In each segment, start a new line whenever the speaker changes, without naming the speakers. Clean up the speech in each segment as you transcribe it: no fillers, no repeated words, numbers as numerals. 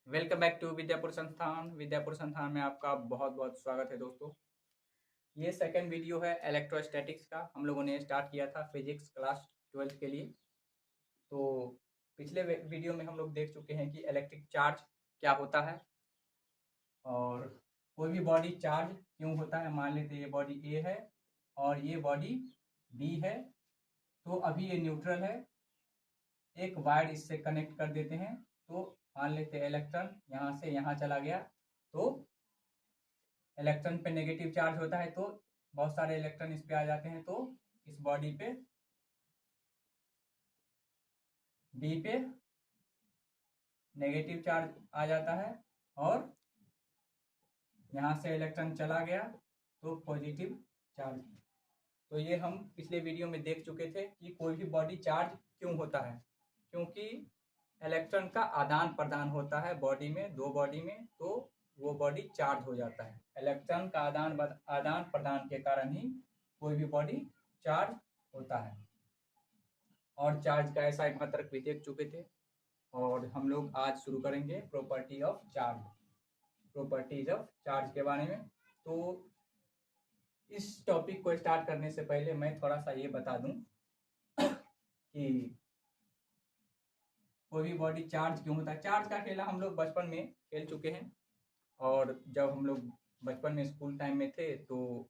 Welcome back to Vidyapur संस्थान। विद्यापुर संस्थान में आपका बहुत बहुत स्वागत है दोस्तों। ये सेकंड वीडियो है इलेक्ट्रोस्टैटिक्स का। हम लोगों ने स्टार्ट किया था फिजिक्स क्लास 12th के लिए। तो पिछले वीडियो में हम लोग देख चुके हैं कि इलेक्ट्रिक चार्ज क्या होता है और कोई भी बॉडी चार्ज क्यों होता है। मान लेते ये बॉडी ए है और ये बॉडी बी है। तो अभी ये न्यूट्रल है, एक वायर इससे कनेक्ट कर देते हैं। तो मान लेते हैं इलेक्ट्रॉन यहाँ से यहाँ चला गया, तो इलेक्ट्रॉन पे नेगेटिव चार्ज होता है, तो बहुत सारे इलेक्ट्रॉन इस पे आ जाते हैं। तो इस बॉडी पे बी पे नेगेटिव चार्ज आ जाता है और यहाँ से इलेक्ट्रॉन चला गया तो पॉजिटिव चार्ज। तो ये हम पिछले वीडियो में देख चुके थे कि कोई भी बॉडी चार्ज क्यों होता है, क्योंकि इलेक्ट्रॉन का आदान प्रदान होता है बॉडी में, दो बॉडी में, तो वो बॉडी चार्ज हो जाता है। इलेक्ट्रॉन का आदान प्रदान के कारण ही कोई भी बॉडी चार्ज होता है। और चार्ज का ऐसा मात्रक भी देख चुके थे और हम लोग आज शुरू करेंगे property of charge, properties of charge के बारे में। तो इस टॉपिक को स्टार्ट करने से पहले मैं थोड़ा सा ये बता दूं कि कोई भी बॉडी चार्ज क्यों होता है। चार्ज का खेला हम लोग बचपन में खेल चुके हैं और जब हम लोग बचपन में स्कूल टाइम में थे तो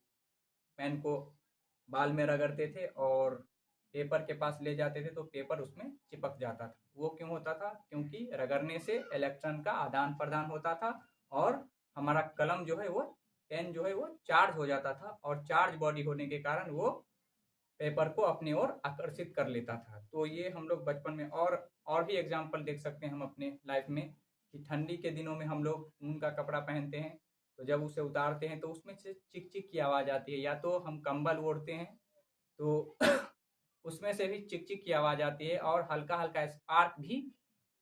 पेन को बाल में रगड़ते थे और पेपर के पास ले जाते थे तो पेपर उसमें चिपक जाता था। वो क्यों होता था? क्योंकि रगड़ने से इलेक्ट्रॉन का आदान प्रदान होता था और हमारा कलम जो है वो, पेन जो है वो चार्ज हो जाता था और चार्ज बॉडी होने के कारण वो पेपर को अपनी ओर आकर्षित कर लेता था। तो ये हम लोग बचपन में और भी एग्जाम्पल देख सकते हैं हम अपने लाइफ में कि ठंडी के दिनों में हम लोग ऊन का कपड़ा पहनते हैं, तो जब उसे उतारते हैं तो उसमें से चिक चिक की आवाज़ आती है। या तो हम कंबल ओढ़ते हैं तो उसमें से भी चिक चिक की आवाज़ आती है और हल्का हल्का स्पार्क भी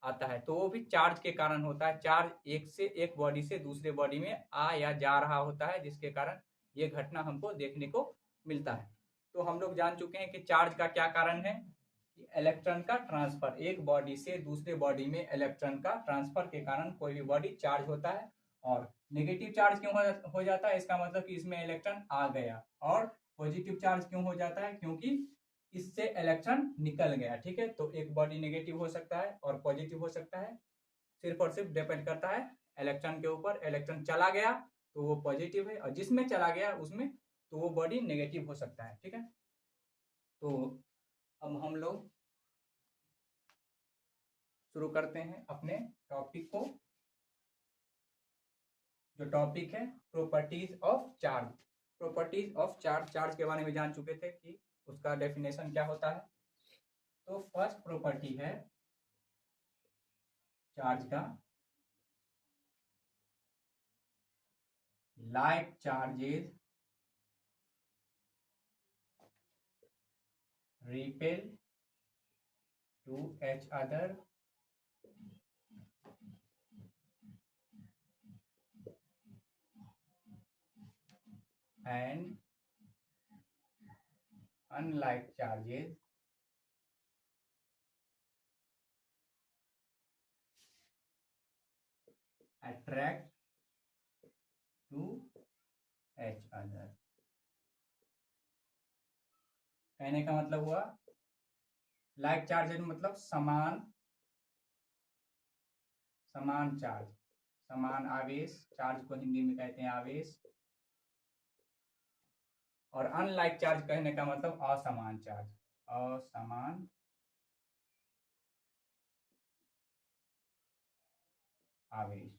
आता है। तो वो भी चार्ज के कारण होता है। चार्ज एक बॉडी से दूसरे बॉडी में आ या जा रहा होता है, जिसके कारण ये घटना हमको देखने को मिलता है। तो हम लोग जान चुके हैं कि चार्ज का क्या कारण है कि इलेक्ट्रॉन का ट्रांसफर, एक बॉडी से दूसरे बॉडी में इलेक्ट्रॉन का ट्रांसफर के कारण कोई भी बॉडी चार्ज होता है। और नेगेटिव चार्ज क्यों हो जाता है? इसका मतलब कि इसमें इलेक्ट्रॉन आ गया। और पॉजिटिव चार्ज क्यों हो जाता है? क्योंकि इससे इलेक्ट्रॉन निकल गया। ठीक है, तो एक बॉडी नेगेटिव हो सकता है और पॉजिटिव हो सकता है, सिर्फ और सिर्फ डिपेंड करता है इलेक्ट्रॉन के ऊपर। इलेक्ट्रॉन चला गया तो वो पॉजिटिव है और जिसमें चला गया उसमें तो वो बॉडी नेगेटिव हो सकता है। ठीक है, तो अब हम लोग शुरू करते हैं अपने टॉपिक को। जो टॉपिक है properties of charge. Properties of charge, charge के बारे में जान चुके थे कि उसका डेफिनेशन क्या होता है। तो फर्स्ट प्रॉपर्टी है चार्ज का, like charges repel to each other and unlike charges attract to each other। कहने का मतलब हुआ लाइक चार्जेज मतलब समान, समान चार्ज, समान आवेश। चार्ज को हिंदी में कहते हैं आवेश। और अनलाइक चार्ज कहने का मतलब असमान चार्ज, असमान आवेश।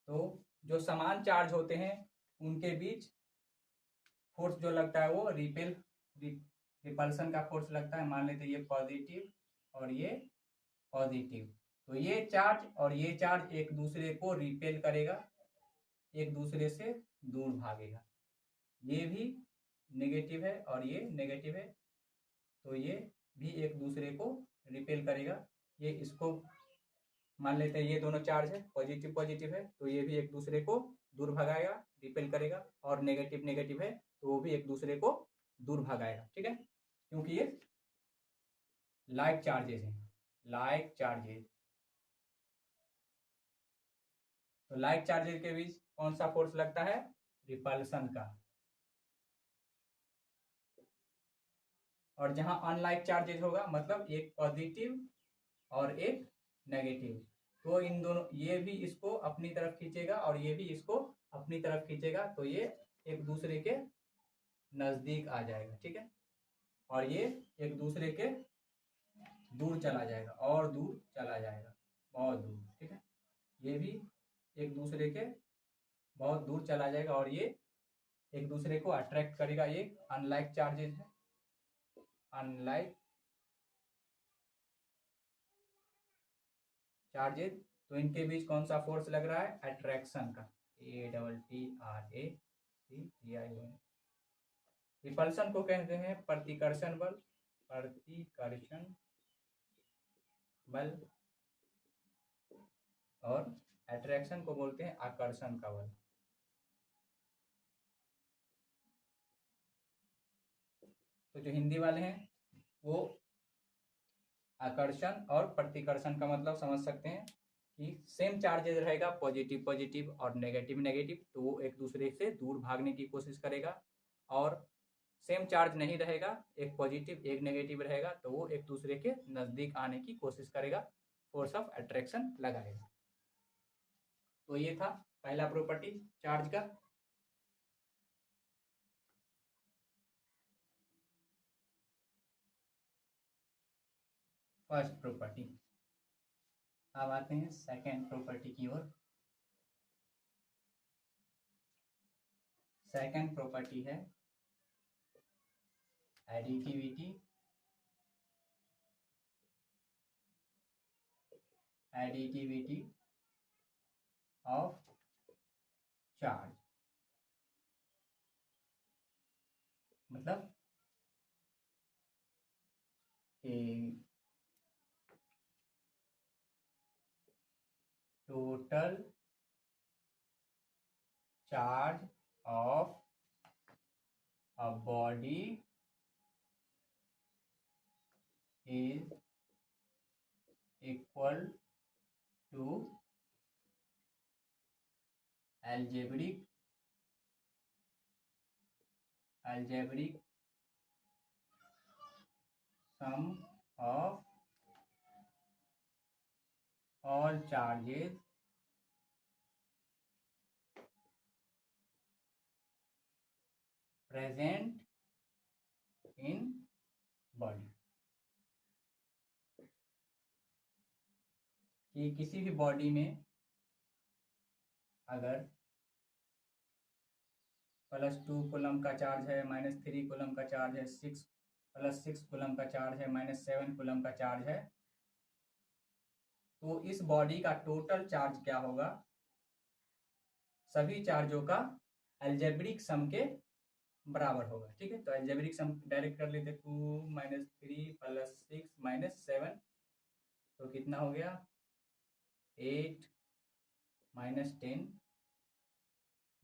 तो जो समान चार्ज होते हैं उनके बीच फोर्स जो लगता है वो रिपल्सन का फोर्स लगता है। मान लेते ये पॉजिटिव और ये पॉजिटिव, तो ये चार्ज और ये चार्ज एक दूसरे को रिपेल करेगा, एक दूसरे से दूर भागेगा। ये भी नेगेटिव है और ये नेगेटिव है, तो ये भी एक दूसरे को रिपेल करेगा। ये इसको मान लेते हैं ये दोनों चार्ज है, पॉजिटिव पॉजिटिव है, तो ये भी एक दूसरे को दूर भगाएगा, रिपेल करेगा। और नेगेटिव नेगेटिव है तो वो भी एक दूसरे को दूर भगाएगा। ठीक है, क्योंकि ये लाइक चार्जेस हैं, लाइक चार्जेस। तो लाइक चार्जेस के बीच कौन सा फोर्स लगता है? रिपल्सन का। और जहां अनलाइक चार्जेस होगा मतलब एक पॉजिटिव और एक नेगेटिव, तो इन दोनों, ये भी इसको अपनी तरफ खींचेगा और ये भी इसको अपनी तरफ खींचेगा, तो ये एक दूसरे के नजदीक आ जाएगा, ठीक है। और ये एक दूसरे के दूर चला जाएगा और दूर चला जाएगा, बहुत दूर, ठीक है। ये भी एक दूसरे के बहुत दूर चला जाएगा और ये एक दूसरे को अट्रैक्ट करेगा। ये अनलाइक चार्जेस है, अनलाइक चार्जेस। तो इनके बीच कौन सा फोर्स लग रहा है? अट्रैक्शन का, ATTRACTION। रिपल्सन को कहते हैं प्रतिकर्षण बल, प्रतिकर्षण बल। और अट्रैक्शन को बोलते हैं आकर्षण का बल। तो जो हिंदी वाले हैं वो आकर्षण और प्रतिकर्षण का मतलब समझ सकते हैं कि सेम चार्जेस रहेगा, पॉजिटिव पॉजिटिव और नेगेटिव नेगेटिव, तो वो एक दूसरे से दूर भागने की कोशिश करेगा। और सेम चार्ज नहीं रहेगा, एक पॉजिटिव एक नेगेटिव रहेगा, तो वो एक दूसरे के नजदीक आने की कोशिश करेगा, फोर्स ऑफ अट्रैक्शन लगाएगा। तो ये था पहला प्रॉपर्टी चार्ज का। First property. अब आते हैं सेकेंड प्रॉपर्टी की ओर। सेकेंड प्रॉपर्टी है एडिटिविटी, एडिटिविटी ऑफ चार्ज। मतलब कि total charge of a body is equal to algebraic sum of all charges present in body। कि किसी भी बॉडी में अगर +2 कूलम का चार्ज है, -3 कूलम का चार्ज है, +6 कूलम का चार्ज है, -7 कूलम का चार्ज है, तो इस बॉडी का टोटल चार्ज क्या होगा? सभी चार्जों का अलजेब्रिक सम के बराबर होगा, ठीक है। तो अलजेब्रिक सम डायरेक्ट कर लेते, 2 - 3 +6 -7, तो कितना हो गया? 8 - 10,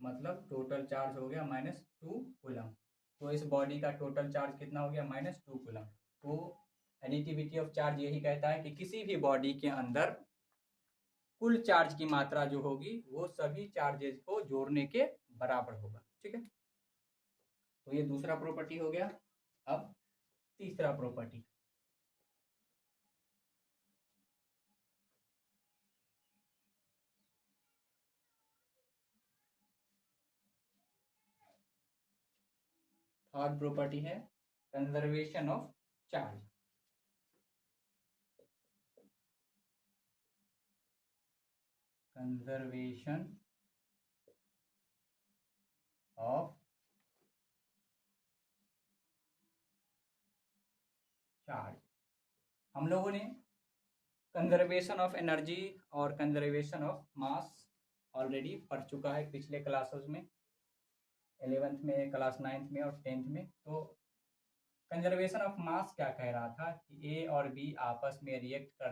मतलब टोटल चार्ज हो गया -2 कूलम। तो इस बॉडी का टोटल चार्ज कितना हो गया? -2 कूलम। तो एडिटिविटी ऑफ चार्ज यही कहता है कि किसी भी बॉडी के अंदर कुल चार्ज की मात्रा जो होगी वो सभी चार्जेस को जोड़ने के बराबर होगा, ठीक है। तो ये दूसरा प्रॉपर्टी हो गया। अब तीसरा प्रॉपर्टी। थर्ड प्रॉपर्टी है conservation of charge. Conservation of charge. हम लोगों ने कंजर्वेशन ऑफ एनर्जी और कंजर्वेशन ऑफ मास ऑलरेडी पढ़ चुका है पिछले क्लासेस में, 11th में, क्लास 9th में और 10th में। तो कंजर्वेशन ऑफ मास क्या कह रहा था कि ए और बी आपस में रिएक्ट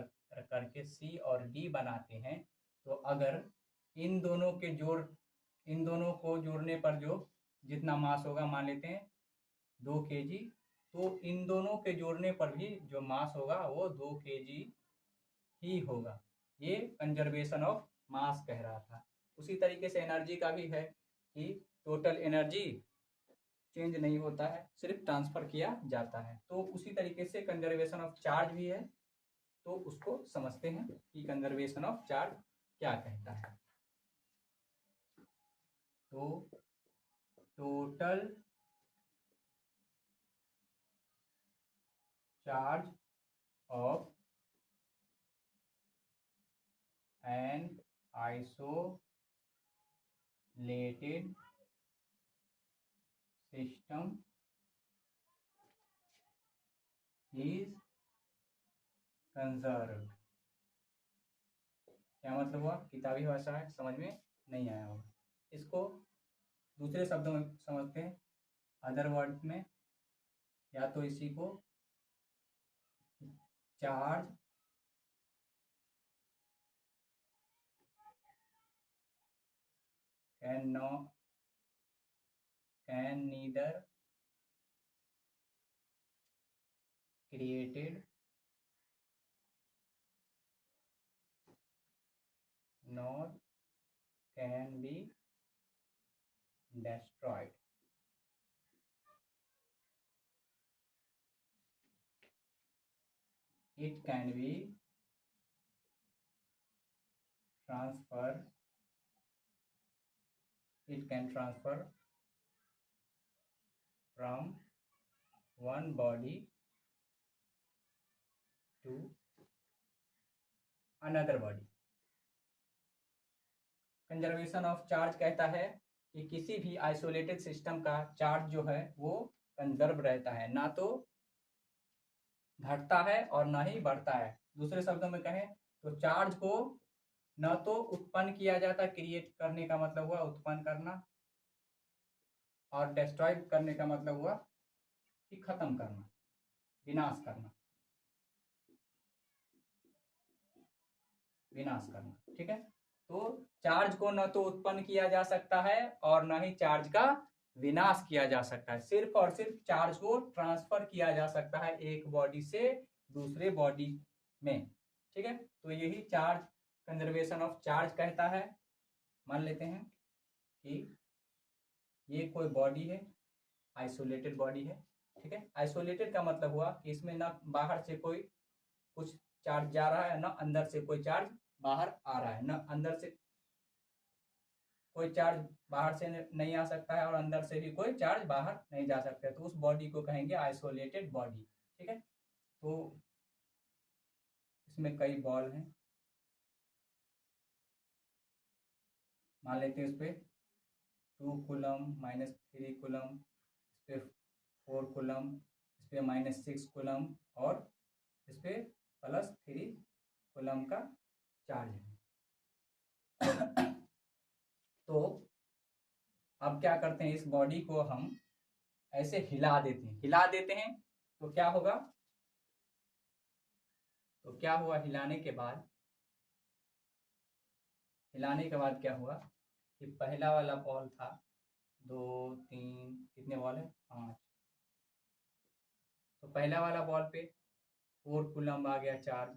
करके सी और डी बनाते हैं। तो अगर इन दोनों को जोड़ने पर जो जितना मास होगा, मान लेते हैं 2 kg, तो इन दोनों के जोड़ने पर भी जो मास होगा वो 2 kg ही होगा। ये कंजर्वेशन ऑफ मास कह रहा था। उसी तरीके से एनर्जी का भी है कि टोटल एनर्जी चेंज नहीं होता है, सिर्फ ट्रांसफर किया जाता है। तो उसी तरीके से कंजर्वेशन ऑफ चार्ज भी है, तो उसको समझते हैं कि कंजर्वेशन ऑफ चार्ज क्या कहता है। तो total charge of an isolated system is conserved. क्या मतलब हुआ? किताबी भाषा है, समझ में नहीं आया होगा। इसको दूसरे शब्दों में समझते हैं, अदर वर्ड में, या तो इसी को charge can neither created nor can be destroyed. It can be transferred. It can transfer from one body to another body. Conservation of charge कहता है कि किसी भी आइसोलेटेड सिस्टम का चार्ज जो है वो कंजर्व रहता है, ना तो घटता है और ना ही बढ़ता है। दूसरे शब्दों में कहें तो चार्ज को न तो उत्पन्न किया जाता, क्रिएट करने का मतलब हुआ उत्पन्न करना, और डिस्ट्रॉय करने का मतलब हुआ कि खत्म करना, विनाश करना, विनाश करना। ठीक है, तो चार्ज को न तो उत्पन्न किया जा सकता है और न ही चार्ज का विनाश किया जा सकता है। सिर्फ और सिर्फ चार्ज को ट्रांसफर किया जा सकता है एक बॉडी से दूसरे बॉडी में। ठीक है, तो यही चार्ज कंजर्वेशन ऑफ चार्ज कहता है। मान लेते हैं कि ये कोई बॉडी है, आइसोलेटेड बॉडी है। ठीक है, आइसोलेटेड का मतलब हुआ कि इसमें ना बाहर से कोई कुछ चार्ज जा रहा है, ना अंदर से कोई चार्ज बाहर आ रहा है, ना अंदर से कोई चार्ज बाहर से नहीं आ सकता है और अंदर से भी कोई चार्ज बाहर नहीं जा सकता है। तो उस बॉडी को कहेंगे आइसोलेटेड बॉडी। ठीक है, तो इसमें कई बॉल हैं, मान लेते हैं इस पे 2 कूलम -3 कूलम, इस पे 4 कूलम, इस पे -6 कूलम और इस पे +3 कूलम का चार्ज है। तो अब क्या करते हैं, इस बॉडी को हम ऐसे हिला देते हैं तो क्या होगा? तो क्या हुआ, हिलाने के बाद क्या हुआ कि पहला वाला बॉल था 2 3, कितने बॉल है? 5। तो पहला वाला बॉल पे 4 कूलम आ गया चार्ज,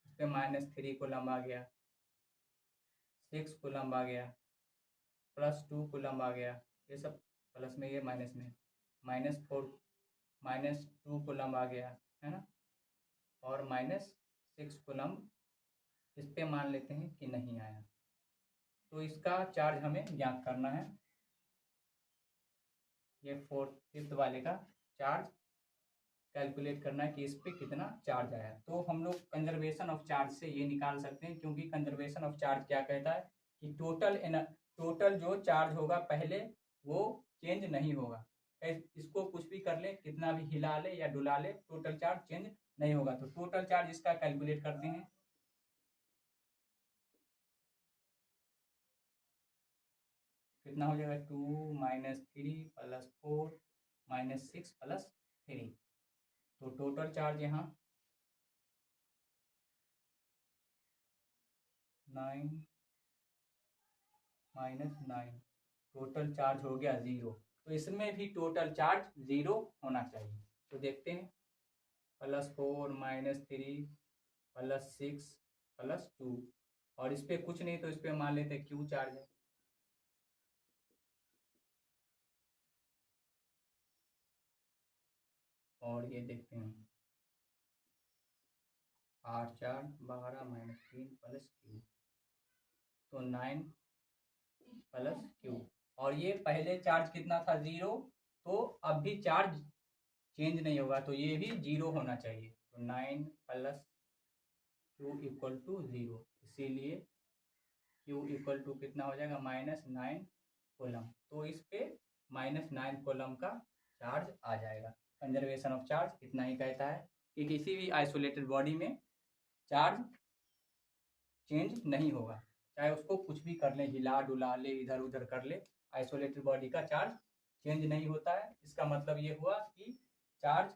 उस पे -3 कूलम आ गया, 6 कूलम आ गया, +2 कूलम आ गया, ये सब प्लस में, ये माइनस में, -2 कूलम आ गया, है ना, और -6 कूलम इस पे मान लेते हैं कि नहीं आया। तो इसका चार्ज हमें ज्ञात करना है, ये 5th वाले का चार्ज कैलकुलेट करना है कि इस पे कितना चार्ज आया। तो हम लोग कंजर्वेशन ऑफ चार्ज से ये निकाल सकते हैं, क्योंकि कंजर्वेशन ऑफ चार्ज क्या कहता है कि टोटल जो चार्ज होगा पहले वो चेंज नहीं होगा। इसको कुछ भी कर ले, कितना भी हिला ले या डुला ले, टोटल चार्ज चेंज नहीं होगा। तो टोटल चार्ज इसका कैलकुलेट करते हैं। कितना हो जाएगा? 2 -3 +4 -6 +3। तो टोटल चार्ज यहाँ 9 -9, टोटल चार्ज हो गया 0। तो इसमें भी टोटल चार्ज 0 होना चाहिए। तो देखते हैं, +4 -3 +6 +2, और इस पर कुछ नहीं तो इस पर मान लेते हैं Q चार्ज है। और ये देखते हैं 8 4 12 -3 +Q, तो 9 +Q। और ये पहले चार्ज कितना था 0, तो अब भी चार्ज चेंज नहीं होगा, तो ये भी 0 होना चाहिए। तो 9 +Q = 0, इसीलिए Q = कितना हो जाएगा -9 कूलम। तो इस पे -9 कूलम का चार्ज आ जाएगा। कंजर्वेशन ऑफ चार्ज इतना ही कहता है कि किसी भी आइसोलेटेड बॉडी में चार्ज चेंज नहीं होगा, चाहे उसको कुछ भी कर ले, हिला डुला ले, इधर उधर कर ले, आइसोलेटेड बॉडी का चार्ज चेंज नहीं होता है। इसका मतलब ये हुआ कि चार्ज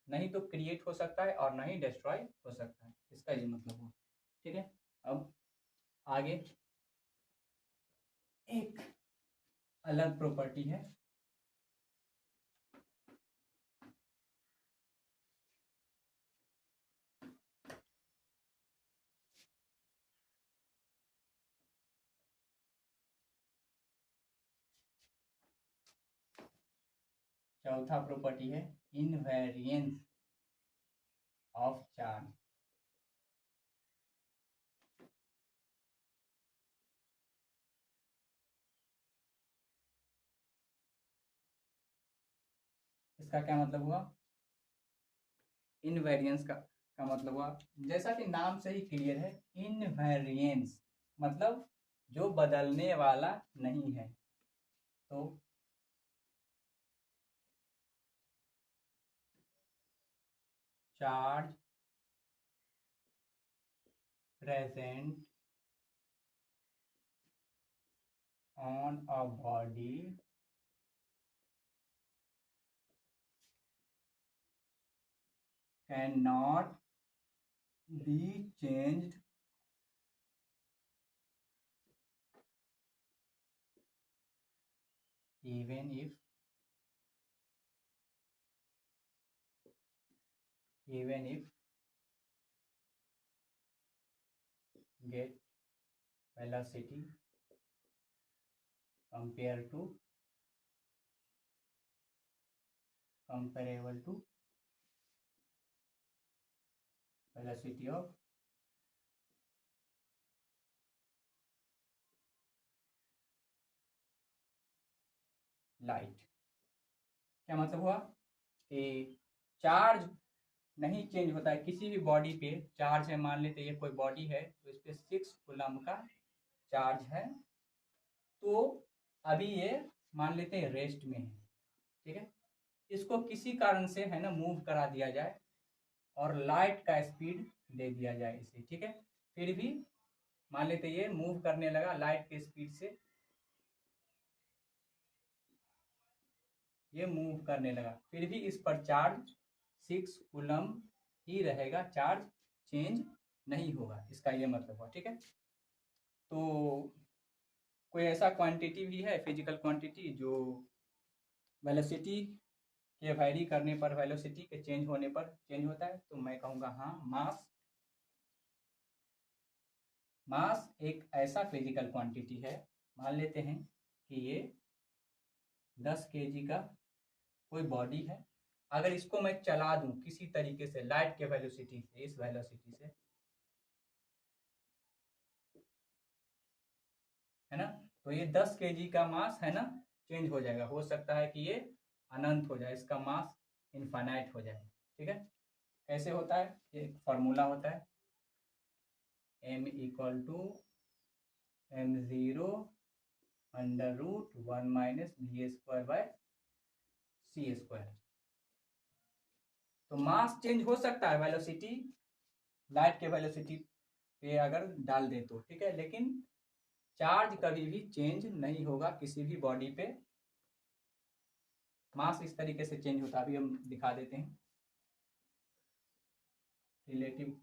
नहीं तो क्रिएट हो सकता है और नहीं डिस्ट्रॉय हो सकता है, इसका ये मतलब हुआ। ठीक है, अब आगे एक अलग प्रॉपर्टी है, चौथा प्रॉपर्टी है इनवेरिएंस ऑफ चार्ज। इसका क्या मतलब हुआ? इनवेरिएंस का मतलब हुआ, जैसा कि नाम से ही क्लियर है, इनवेरिएंस मतलब जो बदलने वाला नहीं है। तो charge present on a body can not be changed even if get velocity comparable to velocity of light. क्या मतलब हुआ कि चार्ज नहीं चेंज होता है किसी भी बॉडी पे। चार्ज है, मान लेते ये कोई बॉडी है तो इस पे 6 कूलम का चार्ज है, तो अभी ये मान लेते हैं रेस्ट में है। ठीक है, इसको किसी कारण से है ना मूव करा दिया जाए और लाइट का स्पीड दे दिया जाए इसे, ठीक है, फिर भी मान लेते ये मूव करने लगा लाइट के स्पीड से, ये मूव करने लगा, फिर भी इस पर चार्ज 6 कूलम ही रहेगा, चार्ज चेंज नहीं होगा, इसका ये मतलब हुआ। ठीक है, तो कोई ऐसा क्वांटिटी भी है, फिजिकल क्वांटिटी, जो वेलोसिटी के वैरी करने पर, वेलोसिटी के चेंज होने पर चेंज होता है? तो मैं कहूँगा हाँ, मास। मास एक ऐसा फिजिकल क्वांटिटी है, मान लेते हैं कि ये 10 kg का कोई बॉडी है, अगर इसको मैं चला दूं किसी तरीके से लाइट के वेलोसिटी से, इस वेलोसिटी से, है ना, तो ये 10 kg का मास है ना चेंज हो जाएगा। हो सकता है कि ये अनंत हो जाए, इसका मास इनफाइनाइट हो जाए। ठीक है, कैसे होता है? एक फॉर्मूला होता है, m = m0 √1 - v²/c²। तो मास चेंज हो सकता है वेलोसिटी, लाइट के वेलोसिटी पे अगर डाल दे तो, ठीक है, लेकिन चार्ज कभी भी चेंज नहीं होगा किसी भी बॉडी पे। मास इस तरीके से चेंज होता है, अभी हम दिखा देते हैं। Relative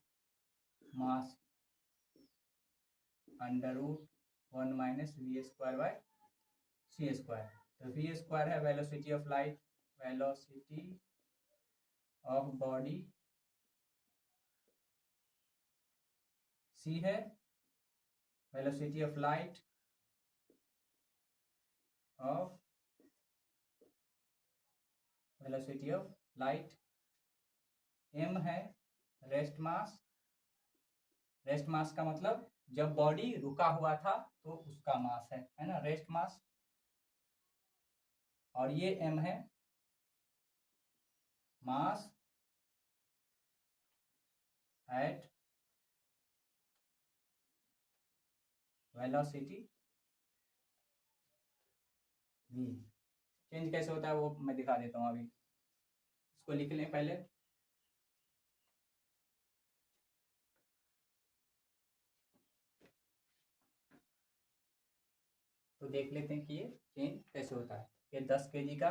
mass √1 - v²/c²। तो v² है velocity of light, velocity of body, C है velocity of light of velocity of light, M है रेस्ट मास, रेस्ट मास का मतलब जब बॉडी रुका हुआ था तो उसका मास है ना, रेस्ट मास, और ये एम है mass at velocity v। Change कैसे होता है वो मैं दिखा देता हूँ, अभी इसको लिख लें पहले। तो देख लेते हैं कि ये चेंज कैसे होता है। ये 10 kg का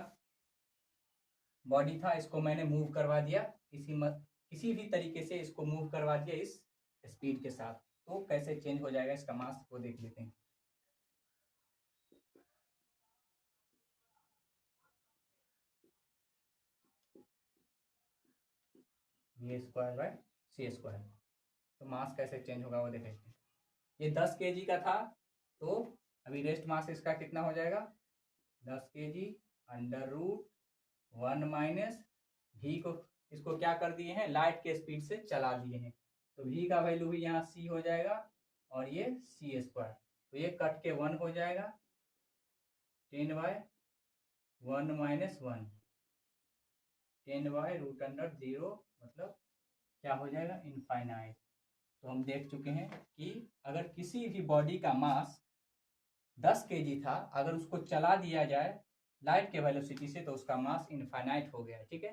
बॉडी था, इसको मैंने मूव करवा दिया किसी भी तरीके से, इसको मूव करवा दिया इस स्पीड के साथ, तो कैसे चेंज हो जाएगा इसका मास वो देख लेते हैं। v square by c square, तो मास कैसे चेंज होगा वो देख लेते हैं। ये 10 kg का था, तो अभी रेस्ट मास इसका कितना हो जाएगा, 10 kg under root 1 minus v को, इसको क्या कर दिए हैं, लाइट के स्पीड से चला दिए हैं, तो v का वैल्यू भी यहाँ c हो जाएगा और ये सी स्क्वायर, तो ये कट के 1 हो जाएगा, 10 by 1 minus 1, 10 by root under 0, मतलब क्या हो जाएगा, इनफाइनाइट। तो हम देख चुके हैं कि अगर किसी भी बॉडी का मास 10 kg था, अगर उसको चला दिया जाए लाइट के वेलोसिटी से तो उसका मास इनफाइनाइट हो गया, ठीक है।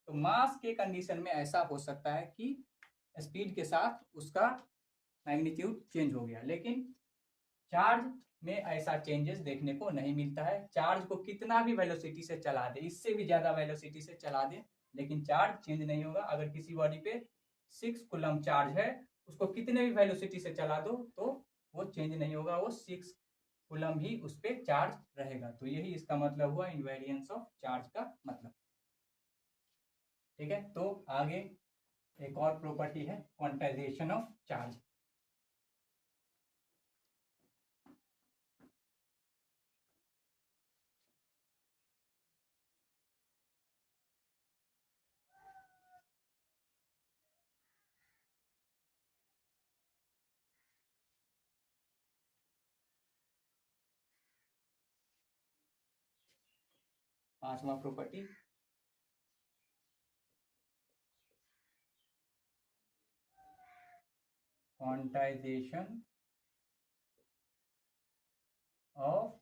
तो मास के कंडीशन में ऐसा हो सकता है कि स्पीड के साथ उसका मैग्नीट्यूड चेंज हो गया, लेकिन चार्ज में ऐसा चेंजेस देखने को नहीं मिलता है। चार्ज को कितना भी वेलोसिटी से चला दे, इससे भी ज्यादा वेलोसिटी से चला दे, लेकिन चार्ज चेंज नहीं होगा। अगर किसी बॉडी पे 6 कूलम चार्ज है, उसको कितने भी वेलोसिटी से चला दो तो वो चेंज नहीं होगा, वो 6 कूलम ही उस पर चार्ज रहेगा। तो यही इसका मतलब हुआ इनवेरियंस ऑफ चार्ज का मतलब, ठीक है। तो आगे एक और प्रॉपर्टी है क्वांटाइजेशन ऑफ चार्ज। पांचवा प्रॉपर्टी, क्वांटाइजेशन ऑफ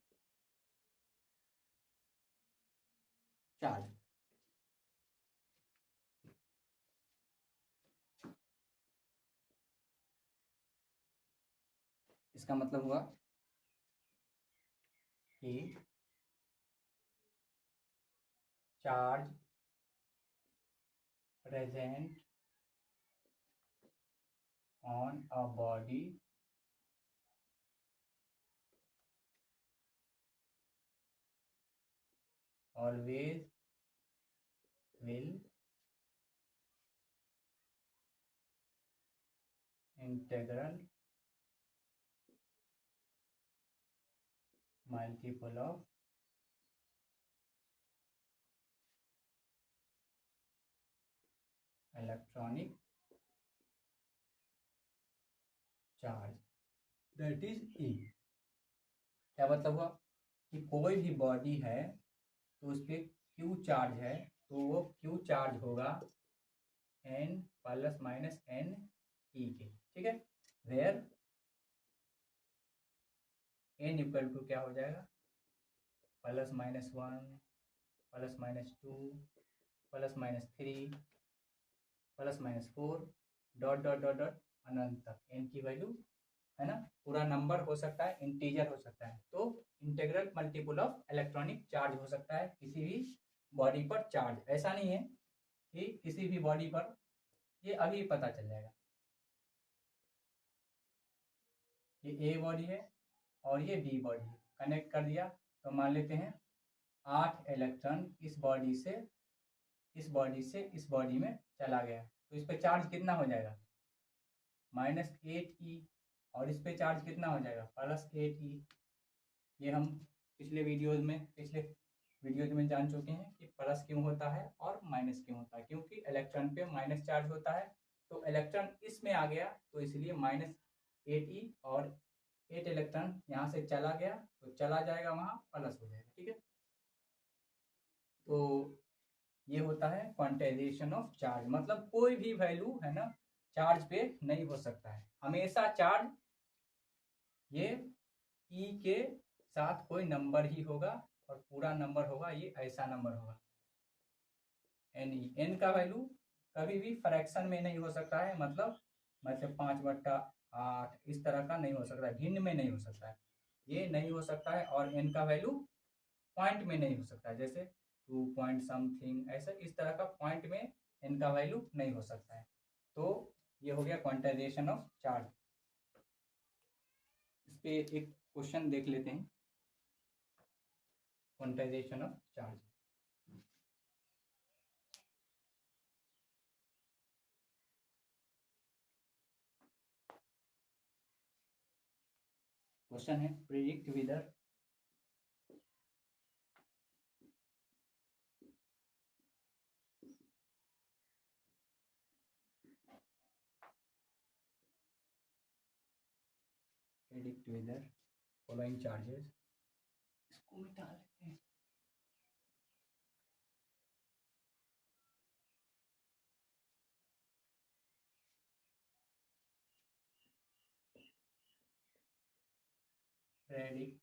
चार्ज। इसका मतलब हुआ कि charge present on a body always will integral multiple of electronic charge, that is E। क्या मतलब हुआ कि कोई भी बॉडी है तो उस पर Q चार्ज है, तो वो Q चार्ज होगा N plus minus N E के, ठीक है। वेयर N इक्वल टू क्या हो जाएगा, plus minus 1 plus minus 2 plus minus 3 plus minus 4 dot dot dot dot अनंत तक N की वैल्यू, है ना, पूरा नंबर हो सकता है, इंटीजर हो सकता है। तो integral multiple of electronic charge हो सकता है किसी भी बॉडी पर चार्ज। ऐसा नहीं है कि किसी भी बॉडी पर, ये अभी पता चल जाएगा। ये ए बॉडी है और ये बी बॉडी है, कनेक्ट कर दिया तो मान लेते हैं 8 इलेक्ट्रॉन इस बॉडी से इस बॉडी से इस बॉडी में चला गया तो इस पे चार्ज कितना हो जाएगा, -8e, और इस पे चार्ज कितना हो जाएगा, +8e। ये हम पिछले वीडियोज में जान चुके हैं कि प्लस क्यों होता है और माइनस क्यों होता है, क्योंकि इलेक्ट्रॉन पे माइनस चार्ज होता है। तो इलेक्ट्रॉन इसमें आ गया तो इसलिए -8e, और 8 इलेक्ट्रॉन यहाँ से चला गया तो चला जाएगा वहाँ, प्लस हो जाएगा। ठीक है, तो ये होता है क्वांटाइजेशन ऑफ चार्ज, मतलब कोई भी वैल्यू है ना चार्ज पे नहीं हो सकता है, हमेशा चार्ज ये ई के साथ कोई नंबर ही होगा और पूरा नंबर होगा, ये ऐसा नंबर होगा एन का वैल्यू कभी भी फ्रैक्शन में नहीं हो सकता है, मतलब 5/8 इस तरह का नहीं हो सकता है, भिन्न में नहीं हो सकता है, ये नहीं हो सकता है। और एन का वैल्यू पॉइंट में नहीं हो सकता है, जैसे 2 पॉइंट समथिंग, ऐसा इस तरह का पॉइंट में एन का वैल्यू नहीं हो सकता है। तो ये हो गया क्वांटाइजेशन ऑफ चार्ज। इस पे एक क्वेश्चन देख लेते हैं, क्वांटाइजेशन ऑफ चार्ज। क्वेश्चन है, प्रिडिक्ट वेदर फॉलोइंग चार्जेस, इसको मिटा लेते हैं। predict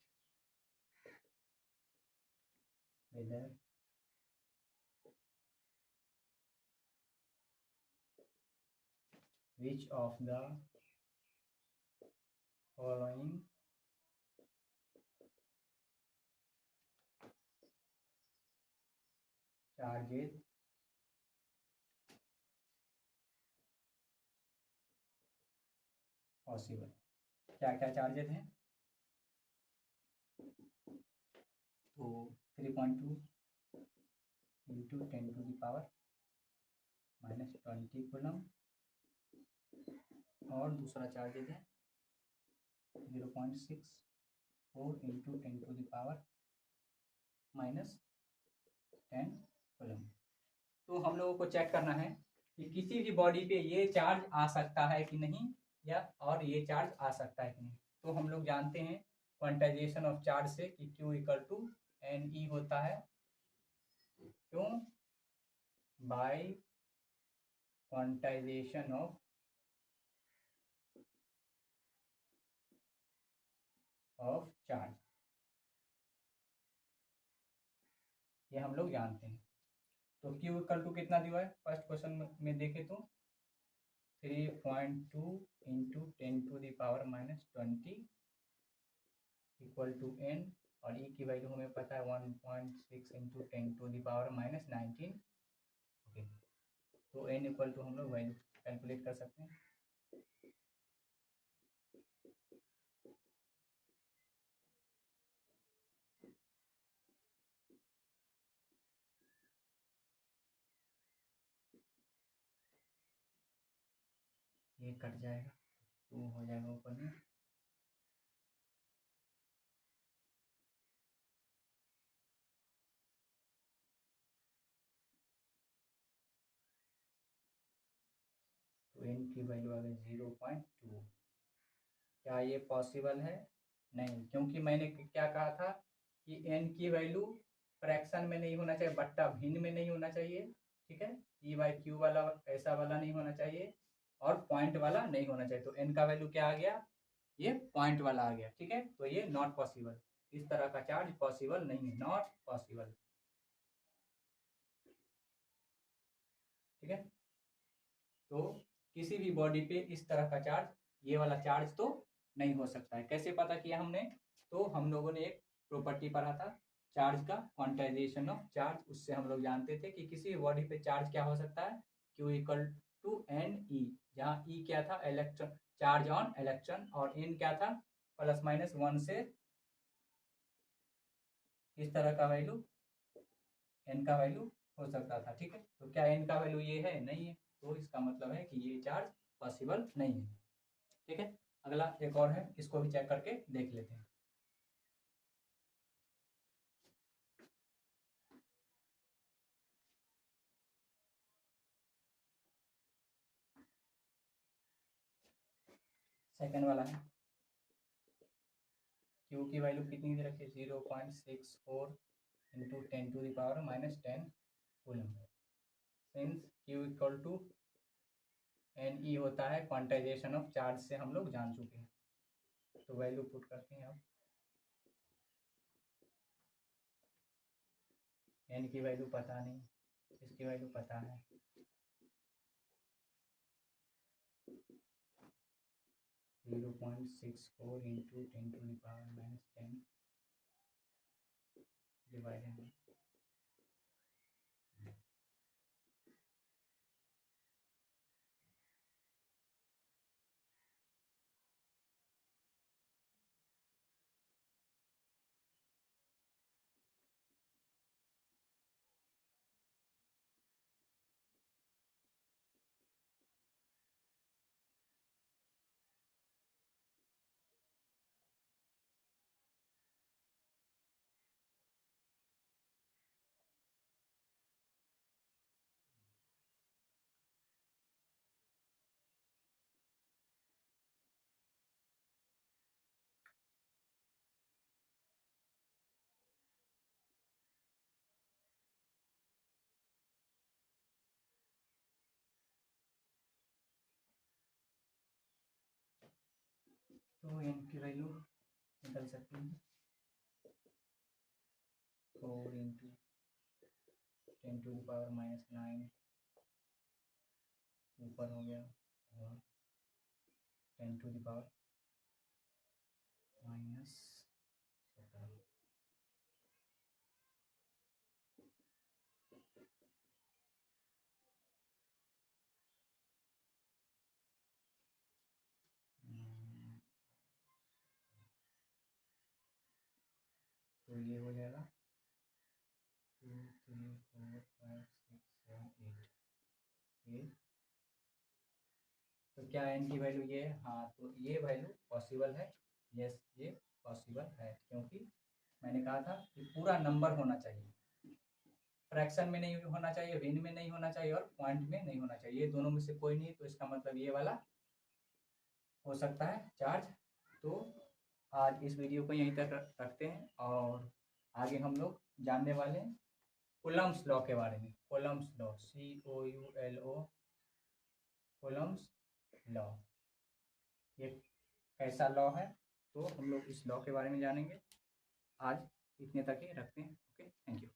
whether which of the following charges possible. क्या क्या चार्जेस हैं, तो 3.2 इंटू 10⁻⁻20 कूलम, और दूसरा चार्जेस है 0.64 इंटू 10⁻⁻10 कूलम। तो हम लोगों को चेक करना है कि किसी भी बॉडी पे ये चार्ज आ सकता है कि नहीं, या और ये चार्ज आ सकता है कि नहीं। तो हम लोग जानते हैं क्वांटाइजेशन ऑफ चार्ज से कि Q = NE होता है, क्यों, बाय क्वांटाइजेशन ऑफ चार्ज, ये हम लोग जानते हैं। तो Q = कितना दिया है, फर्स्ट क्वेश्चन में देखें तो 3.2 इंटू 10⁻⁻20 इक्वल टू n, और E की वैल्यू हमें पता है 1.6 इंटू 10⁻⁻19। ओके, तो n इक्वल टू हम लोग वैल्यू कैलकुलेट कर सकते हैं। ये कट जाएगा, 2 हो जाएगा ऊपर में, तो n की वैल्यू आ गई 0.2। क्या ये पॉसिबल है, नहीं, क्योंकि मैंने क्या कहा था कि n की वैल्यू फ्रैक्शन में नहीं होना चाहिए, बट्टा भिन्न में नहीं होना चाहिए, ठीक है, P/Q वाला ऐसा वाला नहीं होना चाहिए, और पॉइंट वाला नहीं होना चाहिए। तो n का वैल्यू क्या आ गया, ये पॉइंट वाला आ गया, ठीक है, तो ये नॉट पॉसिबल, इस तरह का चार्ज पॉसिबल नहीं है, नॉट पॉसिबल। ठीक है, तो किसी भी बॉडी पे इस तरह का चार्ज, ये वाला चार्ज तो नहीं हो सकता है। कैसे पता किया हमने, तो हम लोगों ने एक प्रॉपर्टी पढ़ा था चार्ज का, क्वांटाइजेशन ऑफ चार्ज, उससे हम लोग जानते थे कि किसी बॉडी पे चार्ज क्या हो सकता है, Q = NE, जहाँ E क्या था, इलेक्ट्रॉन, चार्ज ऑन इलेक्ट्रॉन, और N क्या था, ±1 से इस तरह का वैल्यू, N का वैल्यू हो सकता था। ठीक है, तो क्या n का वैल्यू ये है? नहीं है, तो इसका मतलब है कि ये चार्ज पॉसिबल नहीं है। ठीक है, अगला एक और है, इसको भी चेक करके देख लेते हैं। सेकंड वाला है, क्यू की वैल्यू कितनी दे रखी है? 0.64 into 10⁻⁻10 coulomb. Since q equal to n e होता है क्वांटाइजेशन ऑफ चार्ज से हम लोग जान चुके हैं, तो वैल्यू पुट करते हैं। अब एन की वैल्यू पता नहीं, इसकी वैल्यू पता है। 0.64 इंटू 10⁻⁻10 डिवाइडेड। तो एन की वैल्यू निकल सकती है 4 इंटू 10⁻⁻9 ऊपर हो गया, और 10⁻⁻17। तो ये हो जाएगा 2 3 4 5 6 7 8 ये। तो क्या एन की वैल्यू ये है? हाँ, तो ये वैल्यू पॉसिबल है। यस, ये पॉसिबल है, क्योंकि मैंने कहा था कि पूरा नंबर होना चाहिए, फ्रैक्शन में नहीं होना चाहिए, भिन्न में नहीं होना चाहिए, और पॉइंट में नहीं होना चाहिए। ये दोनों में से कोई नहीं, तो इसका मतलब ये वाला हो सकता है चार्ज। तो आज इस वीडियो को यहीं तक रखते हैं, और आगे हम लोग जानने वाले हैं कूलम्ब्स लॉ के बारे में। Coulomb's law, COULO, Coulomb's law, ये कैसा लॉ है, तो हम लोग इस लॉ के बारे में जानेंगे। आज इतने तक ही रखते हैं। Okay, thank you.